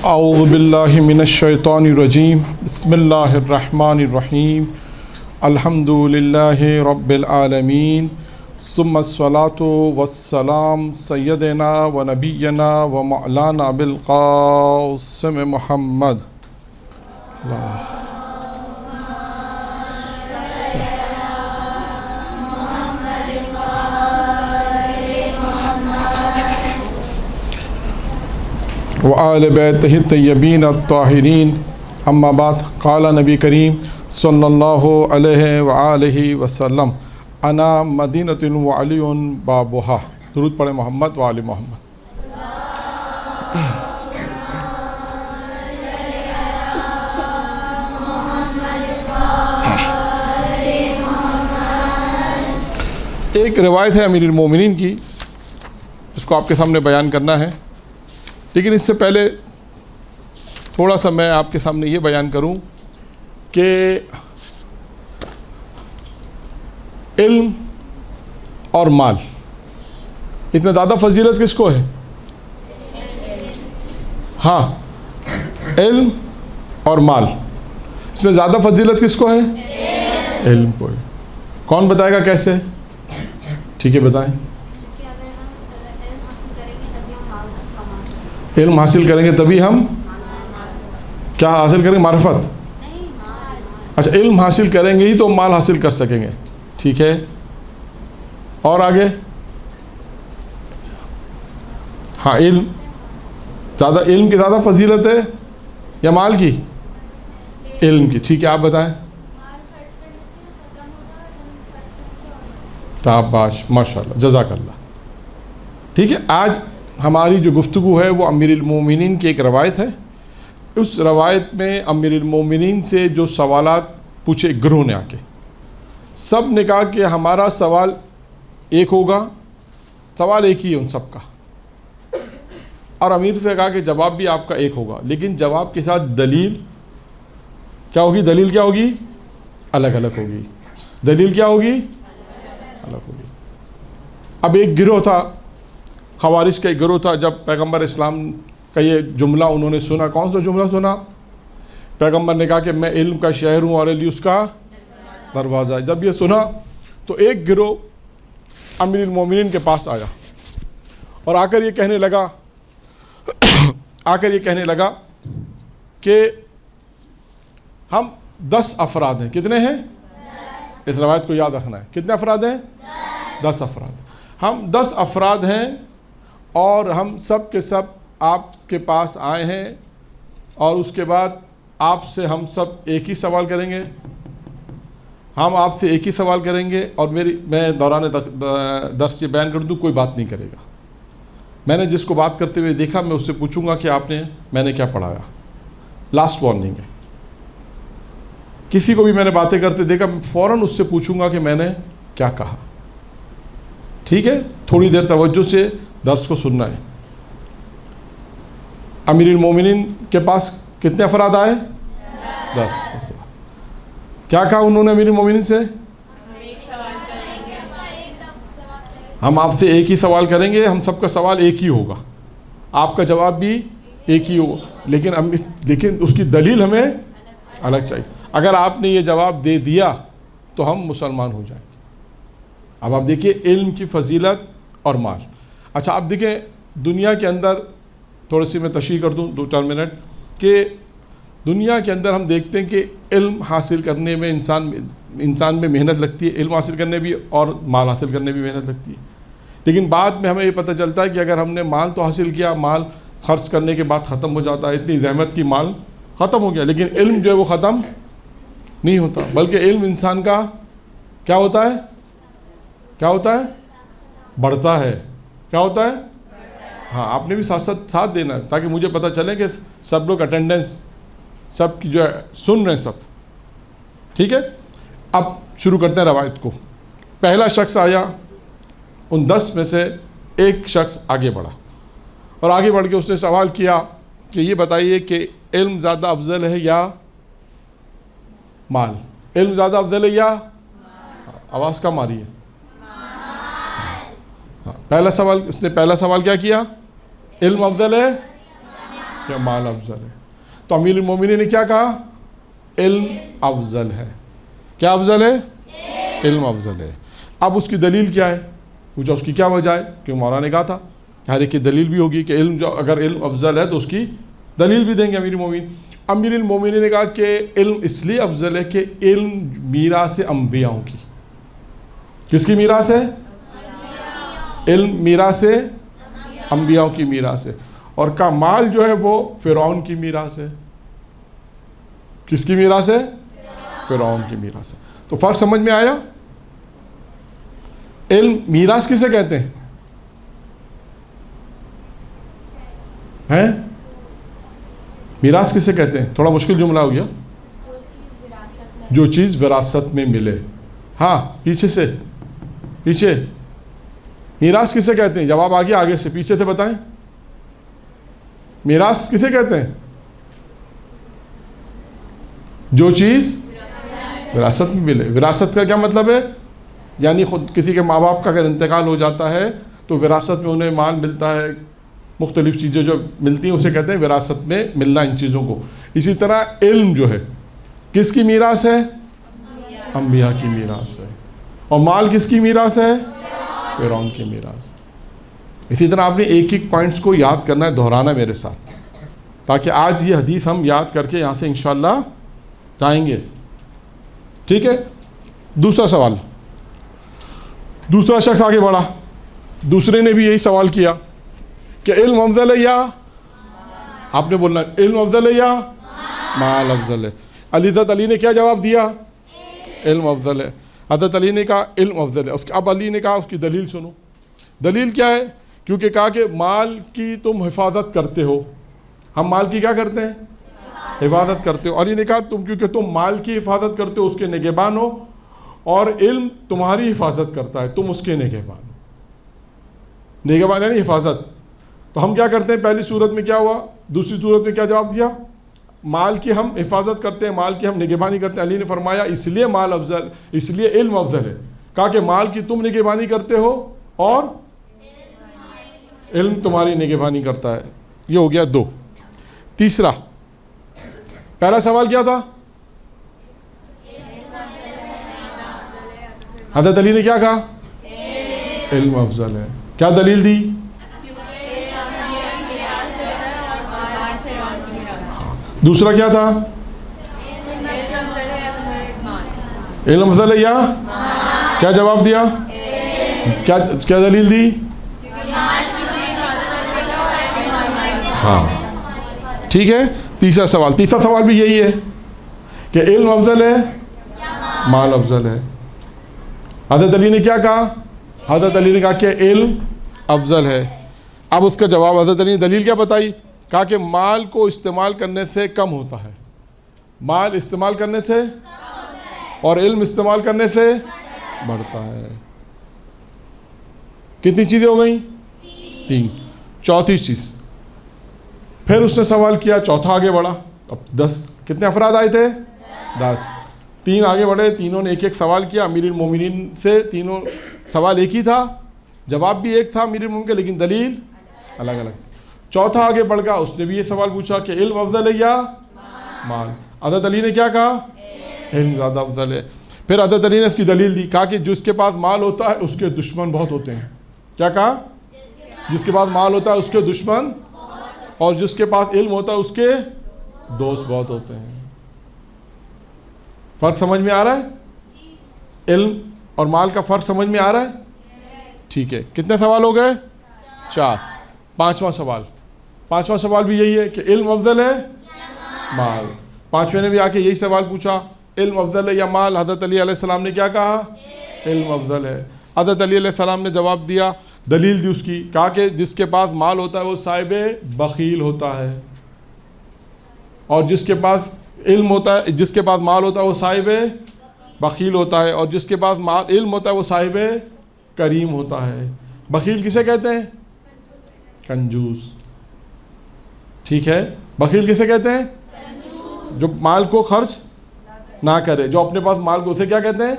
اعوذ باللہ من الشیطان الرجیم بسم اللہ الرحمن الرحیم الحمد للہ رب العالمین ثم الصلاۃ والسلام سیدنا و نبینا و مولانا ابو القاسم محمد وآل بیتہ الطیبین الطاہرین اما بعد قال نبی کریم صلی اللہ علیہ وآلہ وسلم انا مدینۃ وعلی بابھا. درود پڑھیں محمد وآل محمد. ایک روایت ہے امیر المومنین کی جس کو آپ کے سامنے بیان کرنا ہے، لیکن اس سے پہلے تھوڑا سا میں آپ کے سامنے یہ بیان کروں کہ علم اور مال، اس میں زیادہ فضیلت کس کو ہے؟ ہاں، علم اور مال، اس میں زیادہ فضیلت کس کو ہے؟ علم کو ہے. کون بتائے گا کیسے؟ ٹھیک ہے بتائیں. علم حاصل کریں گے تبھی ہم کیا حاصل کریں گے؟ معرفت. اچھا، علم حاصل کریں گے ہی تو مال حاصل کر سکیں گے. ٹھیک ہے، اور آگے؟ ہاں، علم زیادہ، علم کی زیادہ فضیلت ہے یا مال کی؟ علم کی. ٹھیک ہے، آپ بتائیں. شاباش، ماشاء اللہ، جزاک اللہ. ٹھیک ہے، آج ہماری جو گفتگو ہے وہ امیر المومنین کی ایک روایت ہے. اس روایت میں امیر المومنین سے جو سوالات پوچھے گروہ نے آ کے، سب نے کہا کہ ہمارا سوال ایک ہوگا، سوال ایک ہی ہے ان سب کا. اور امیر سے کہا کہ جواب بھی آپ کا ایک ہوگا، لیکن جواب کے ساتھ دلیل کیا ہوگی؟ دلیل کیا ہوگی؟ الگ الگ ہوگی. دلیل کیا ہوگی؟ الگ ہوگی. اب ایک گروہ تھا، خوارج کا ایک گروہ تھا. جب پیغمبر اسلام کا یہ جملہ انہوں نے سنا، کون سا جملہ سنا؟ پیغمبر نے کہا کہ میں علم کا شہر ہوں اور علی اس کا دروازہ ہے. جب یہ سنا تو ایک گروہ امیر المومنین کے پاس آیا اور آ کر یہ کہنے لگا کہ ہم 10 افراد ہیں. کتنے ہیں؟ اس روایت کو یاد رکھنا ہے. کتنے افراد ہیں؟ 10 افراد. ہم 10 افراد ہیں اور ہم سب کے سب آپ کے پاس آئے ہیں، اور اس کے بعد آپ سے ہم سب ایک ہی سوال کریں گے. ہم آپ سے ایک ہی سوال کریں گے، اور میں دوران درس یہ بیان کر دوں، کوئی بات نہیں کرے گا. میں نے جس کو بات کرتے ہوئے دیکھا میں اس سے پوچھوں گا کہ میں نے کیا پڑھایا. لاسٹ وارننگ ہے. کسی کو بھی میں نے باتیں کرتے دیکھا فوراً اس سے پوچھوں گا کہ میں نے کیا کہا. ٹھیک ہے، تھوڑی دیر توجہ سے درس کو سننا ہے. امیر المومنین کے پاس کتنے افراد آئے؟ 10. کیا کہا انہوں نے امیر المومنین سے؟ ہم آپ سے ایک ہی سوال کریں گے، ہم سب کا سوال ایک ہی ہوگا، آپ کا جواب بھی ایک ہی ہوگا، لیکن اس کی دلیل ہمیں الگ چاہیے. اگر آپ نے یہ جواب دے دیا تو ہم مسلمان ہو جائیں گے. اب آپ دیکھیے علم کی فضیلت اور مال. اچھا، آپ دیکھیں دنیا کے اندر، تھوڑی سی میں تشریح کر دوں 2-4 منٹ، کہ دنیا کے اندر ہم دیکھتے ہیں کہ علم حاصل کرنے میں انسان میں محنت لگتی ہے. علم حاصل کرنے بھی اور مال حاصل کرنے بھی محنت لگتی ہے. لیکن بعد میں ہمیں یہ پتہ چلتا ہے کہ اگر ہم نے مال تو حاصل کیا، مال خرچ کرنے کے بعد ختم ہو جاتا ہے، اتنی زحمت کی مال ختم ہو گیا، لیکن علم جو ہے وہ ختم نہیں ہوتا، بلکہ علم انسان کا کیا ہوتا ہے؟ کیا ہوتا ہے؟ بڑھتا ہے. کیا ہوتا ہے؟ ہاں، آپ نے بھی ساتھ دینا ہے تاکہ مجھے پتہ چلے کہ سب لوگ اٹینڈنس سب کی جو ہے سن رہے ہیں سب. ٹھیک ہے، اب شروع کرتے ہیں روایت کو. پہلا شخص آیا، ان 10 میں سے ایک شخص آگے بڑھا اور آگے بڑھ کے اس نے سوال کیا کہ یہ بتائیے کہ علم زیادہ افضل ہے یا مال؟ علم زیادہ افضل ہے یا؟ آواز کم آ رہی ہے. پہلا سوال، اس نے پہلا سوال کیا کیا؟ علم افضل ہے یا مال افضل ہے؟ تو امیر المومنین نے کیا کہا؟ علم افضل ہے. کیا افضل ہے؟ علم افضل ہے. اب اس کی دلیل کیا ہے؟ پوچھا اس کی کیا وجہ ہے؟ کیونکہ مولانا نے کہا تھا کہ ہر ایک کی دلیل بھی ہوگی کہ علم جو اگر علم افضل ہے تو اس کی دلیل بھی دیں گے امیر المومنین. امیر المومنین نے کہا کہ علم اس لیے افضل ہے کہ علم میراث انبیاءوں کی. کس کی میراث ہے؟ علم میراث انبیاءوں کی میراث ہے. اور کا مال جو ہے وہ فرعون کی میراث ہے. کس کی میراث ہے؟ فرعون کی میراث ہے. تو فرق سمجھ میں آیا؟ علم میراث کسے کہتے ہیں؟ میراث کسے کہتے ہیں؟ تھوڑا مشکل جملہ ہو گیا. جو چیز وراثت میں ملے. ہاں پیچھے سے، پیچھے میراث کسے کہتے ہیں؟ جواب آ گیا، آگے سے پیچھے سے بتائیں. میراث کسے کہتے ہیں؟ جو چیز وراثت میں ملے. وراثت کا کیا مطلب ہے؟ یعنی خود کسی کے ماں باپ کا اگر انتقال ہو جاتا ہے تو وراثت میں انہیں مال ملتا ہے، مختلف چیزیں جو ملتی ہیں اسے کہتے ہیں وراثت میں ملنا ان چیزوں کو. اسی طرح علم جو ہے کس کی میراث ہے؟ انبیاء کی میراث ہے. اور مال کس کی میراث ہے؟ فرعون کی میراث ہے. اسی طرح آپ نے ایک ایک پوائنٹس کو یاد کرنا ہے، دہرانا میرے ساتھ، تاکہ آج یہ حدیث ہم یاد کر کے یہاں سے انشاءاللہ جائیں گے. ٹھیک ہے. دوسرا سوال. دوسرا شخص آگے بڑھا، دوسرے نے بھی یہی سوال کیا کہ علم افضل ہے یا، آپ نے بولنا علم افضل ہے یا مال افضل ہے. حضرت علی نے کیا جواب دیا؟ علم افضل ہے. حضرت علی نے کہا علم افضل ہے. اب علی نے کہا اس کی دلیل سنو. دلیل کیا ہے؟ کیونکہ کہا کہ مال کی تم حفاظت کرتے ہو. ہم مال کی کیا کرتے ہیں؟ حفاظت کرتے ہو. علی نے کہا کیونکہ تم مال کی حفاظت کرتے ہو، اس کے نگہبان ہو، اور علم تمہاری حفاظت کرتا ہے، تم اس کے نگہبان ہو. نگہبان یعنی حفاظت. تو ہم کیا کرتے ہیں؟ پہلی صورت میں کیا ہوا؟ دوسری صورت میں کیا جواب دیا؟ مال کی ہم حفاظت کرتے ہیں، مال کی ہم نگہبانی کرتے ہیں. علی نے فرمایا اس لیے مال افضل، اس لیے علم افضل ہے. کہا کہ مال کی تم نگہبانی کرتے ہو اور علم تمہاری نگہبانی کرتا ہے. یہ ہو گیا دو. تیسرا، پہلا سوال کیا تھا؟ حضرت علی نے کیا کہا؟ علم افضل ہے. کیا دلیل دی؟ دوسرا کیا تھا؟ علم افضل ہے یا، کیا جواب دیا؟ کیا دلیل دی؟ ہاں ٹھیک ہے. تیسرا سوال بھی یہی ہے کہ علم افضل ہے، مال افضل ہے. حضرت علی نے کیا کہا؟ حضرت علی نے کہا کہ علم افضل ہے. اب اس کا جواب حضرت علی نے دلیل کیا بتائی؟ کہا کہ مال کو استعمال کرنے سے کم ہوتا ہے. مال استعمال کرنے سے اور علم استعمال کرنے سے بڑھتا ہے. کتنی چیزیں ہو گئیں؟ 3. چوتھی چیز پھر اس نے سوال کیا، چوتھا آگے بڑھا. اب 10 کتنے افراد آئے تھے؟ 10. 3 آگے بڑھے، تینوں نے ایک ایک سوال کیا. امیر المومنین سے تینوں سوال ایک ہی تھا، جواب بھی ایک تھا امیر المومنین کا، لیکن دلیل الگ الگ تھی. چوتھا آگے بڑھ گیا، اس نے بھی یہ سوال پوچھا کہ علم افضل ہے یا مال. حضرت علی نے کیا کہا؟ علم زیادہ افضل ہے. پھر حضرت علی نے اس کی دلیل دی. کہا کہ جس کے پاس مال ہوتا ہے اس کے دشمن بہت ہوتے ہیں. کیا کہا؟ جس کے پاس مال ہوتا ہے اس کے دشمن، اور جس کے پاس علم ہوتا ہے اس کے دوست بہت ہوتے ہیں. فرق سمجھ میں آ رہا ہے؟ علم اور مال کا فرق سمجھ میں آ رہا ہے؟ ٹھیک ہے. کتنے سوال ہو گئے؟ 4. پانچواں سوال بھی یہی ہے کہ علم افضل ہے، مال. پانچویں نے بھی آ کے یہی سوال پوچھا، علم افضل ہے یا مال. حضرت علی علیہ السلام نے کیا کہا؟ علم افضل ہے. حضرت علی علیہ السلام نے جواب دیا، دلیل دی اس کی. کہا کہ جس کے پاس مال ہوتا ہے وہ صاحب بخیل ہوتا ہے، اور جس کے پاس علم ہوتا ہے، جس کے پاس مال ہوتا ہے وہ صاحب بخیل ہوتا ہے، اور جس کے پاس علم ہوتا ہے وہ صاحب کریم ہوتا ہے. بخیل کسے کہتے ہیں؟ کنجوس. ٹھیک ہے. بخیل کسے کہتے ہیں؟ جو مال کو خرچ نہ کرے، جو اپنے پاس مال کو، اسے کیا کہتے ہیں؟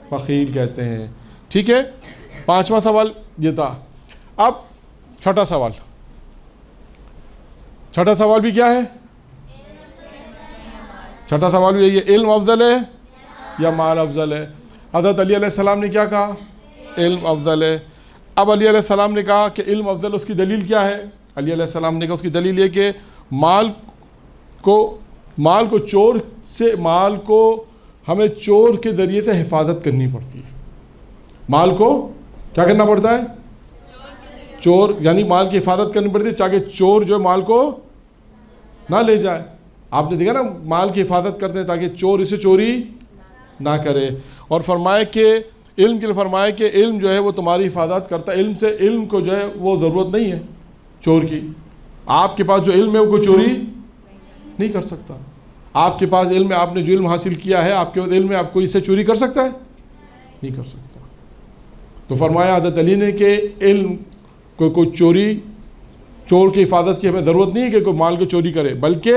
بخیل کہتے ہیں. ٹھیک ہے. پانچواں سوال یہ تھا. اب چھٹا سوال. چھٹا سوال بھی کیا ہے؟ چھٹا سوال بھی یہی ہے، علم افضل ہے یا مال افضل ہے؟ حضرت علی علیہ السلام نے کیا کہا؟ علم افضل ہے۔ اب علی علیہ السلام نے کہا کہ علم افضل، اس کی دلیل کیا ہے؟ علی علیہ السلام نے کہا اس کی دلیل یہ کہ مال کو چور سے، مال کو ہمیں چور کے ذریعے سے حفاظت کرنی پڑتی ہے۔ مال کو کیا کرنا پڑتا ہے؟ چور یعنی مال کی حفاظت کرنی پڑتی ہے تاکہ چور جو مال کو نہ لے جائے۔ آپ نے دیکھا نا، مال کی حفاظت کرتے ہیں تاکہ چور اسے چوری نہ کرے۔ اور فرمائے کہ علم کے لیے فرمائے کہ علم جو ہے وہ تمہاری حفاظت کرتا ہے، علم کو جو ہے وہ ضرورت نہیں ہے چور کی۔ آپ کے پاس جو علم ہے وہ کوئی چوری نہیں کر سکتا۔ آپ کے پاس علم ہے، آپ نے جو علم حاصل کیا ہے، آپ کے پاس علم ہے، آپ کوئی اسے چوری کر سکتا ہے؟ نہیں کر سکتا۔ تو فرمایا حضرت علی نے کہ علم کو کوئی چور کی حفاظت کی ہمیں ضرورت نہیں ہے کہ کوئی مال کو چوری کرے، بلکہ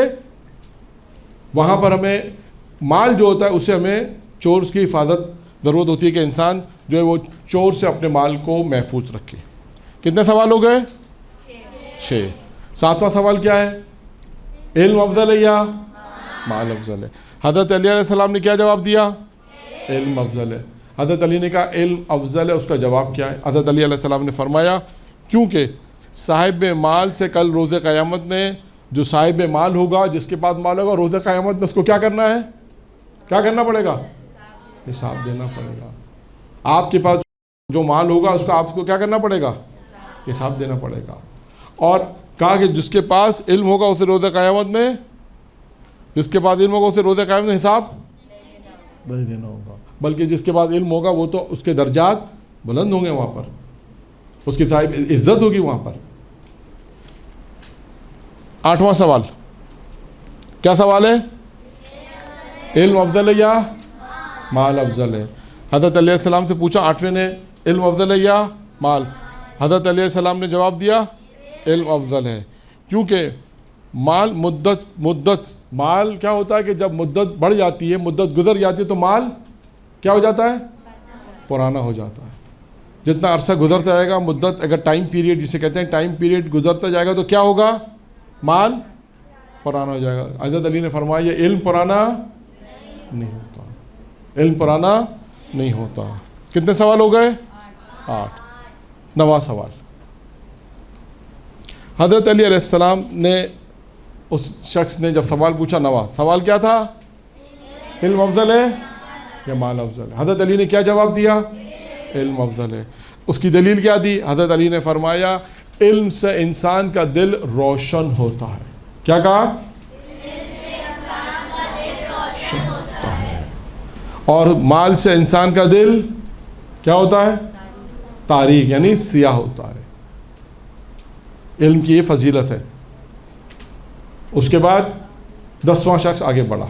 وہاں پر ہمیں مال جو ہوتا ہے اسے ہمیں چور کی حفاظت ضرورت ہوتی ہے کہ انسان جو ہے وہ چور سے اپنے مال کو محفوظ رکھے۔ کتنے سوال ہو گئے؟ 6۔ 7واں سوال کیا ہے؟ علم افضل ہے یا مال افضل ہے؟ حضرت علی علیہ السلام نے کیا جواب دیا؟ علم افضل ہے۔ حضرت علی نے کہا علم افضل ہے، اس کا جواب کیا ہے؟ حضرت علی علیہ السلام نے فرمایا کیونکہ صاحب مال سے کل روز قیامت میں، جو صاحب مال ہوگا، جس کے پاس مال ہوگا، روز قیامت میں اس کو کیا کرنا ہے؟ کیا کرنا پڑے گا؟ حساب دینا پڑے گا۔ آپ کے پاس جو مال ہوگا اس کو آپ کو کیا کرنا پڑے گا؟ حساب دینا پڑے گا۔ اور کہا کہ جس کے پاس علم ہوگا اسے روز قیامت میں، جس کے پاس علم ہوگا اسے روز قیامت میں حساب نہیں دینا ہوگا، بلکہ جس کے پاس علم ہوگا وہ تو اس کے درجات بلند ہوں گے، وہاں پر اس کی صاحب عزت ہوگی وہاں پر۔ 8واں سوال کیا سوال ہے؟ علم افضل ہے یا مال افضل ہے؟ حضرت علیہ السلام سے پوچھا 8ویں نے، علم افضل ہے یا مال؟ حضرت علیہ السلام نے جواب دیا علم افضل ہے، کیونکہ مال مال کیا ہوتا ہے کہ جب مدت بڑھ جاتی ہے، مدت گزر جاتی ہے تو مال کیا ہو جاتا ہے؟ پرانا ہو جاتا ہے۔ جتنا عرصہ گزرتا جائے گا، مدت اگر ٹائم پیریڈ جسے کہتے ہیں، ٹائم پیریڈ گزرتا جائے گا تو کیا ہوگا؟ مال پرانا ہو جائے گا۔ حضرت علی نے فرمایا یہ علم پرانا نہیں ہوتا، علم پرانا نہیں ہوتا۔ کتنے سوال ہو گئے؟ 8۔ 9واں سوال، حضرت علی علیہ السلام نے اس شخص نے جب سوال پوچھا، 9واں سوال کیا تھا؟ علم افضل ہے یا مال افضل ہے؟ حضرت علی نے کیا جواب دیا؟ علم افضل ہے۔ اس کی دلیل کیا دی؟ حضرت علی نے فرمایا علم سے انسان کا دل روشن ہوتا ہے۔ کیا کہا؟ روشن ہوتا ہے۔ اور مال سے انسان کا دل کیا ہوتا ہے؟ تاریک یعنی سیاہ ہوتا ہے۔ علم کی یہ فضیلت ہے۔ اس کے بعد 10واں شخص آگے بڑھا۔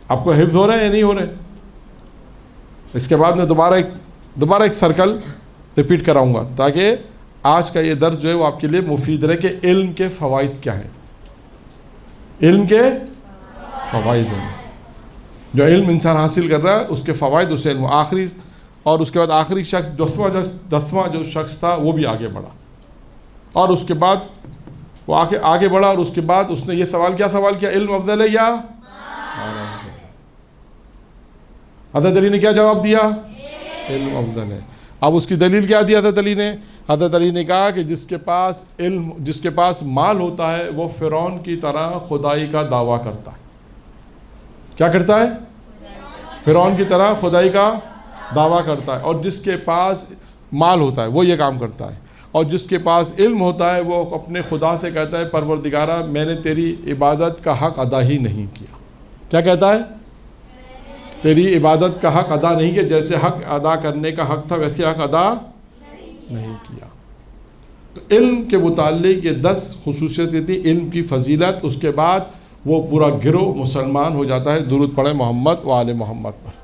آپ کو حفظ ہو رہے ہیں یا نہیں ہو رہے؟ اس کے بعد میں دوبارہ ایک سرکل ریپیٹ کراؤں گا تاکہ آج کا یہ درس جو ہے وہ آپ کے لیے مفید رہے کہ علم کے فوائد کیا ہیں۔ علم کے فوائد ہیں، جو علم انسان حاصل کر رہا ہے اس کے فوائد، اس علم آخری، اور اس کے بعد آخری شخص 10واں جو شخص تھا وہ بھی آگے بڑھا، اور اس کے بعد وہ آگے بڑھا، اور اس کے بعد اس نے یہ سوال کیا علم افضل ہے یا مال افضل ہے؟ حضرت علی نے کیا جواب دیا؟ علم افضل ہے۔ اب اس کی دلیل کیا دی حضرت علی نے؟ حضرت علی نے کہا کہ جس کے پاس مال ہوتا ہے وہ فرعون کی طرح خدائی کا دعویٰ کرتا ہے۔ کیا کرتا ہے؟ فرعون کی طرح خدائی کا دعویٰ کرتا ہے۔ اور جس کے پاس مال ہوتا ہے وہ یہ کام کرتا ہے، اور جس کے پاس علم ہوتا ہے وہ اپنے خدا سے کہتا ہے پروردگارہ میں نے تیری عبادت کا حق ادا ہی نہیں کیا۔ کیا کہتا ہے؟ تیری عبادت کا حق ادا نہیں کیا، جیسے حق ادا کرنے کا حق تھا ویسے حق ادا نہیں کیا۔ تو علم کے متعلق یہ 10 خصوصیتیں تھی، علم کی فضیلت۔ اس کے بعد وہ پورا گروہ مسلمان ہو جاتا ہے۔ درود پڑھیں محمد و آل محمد پر۔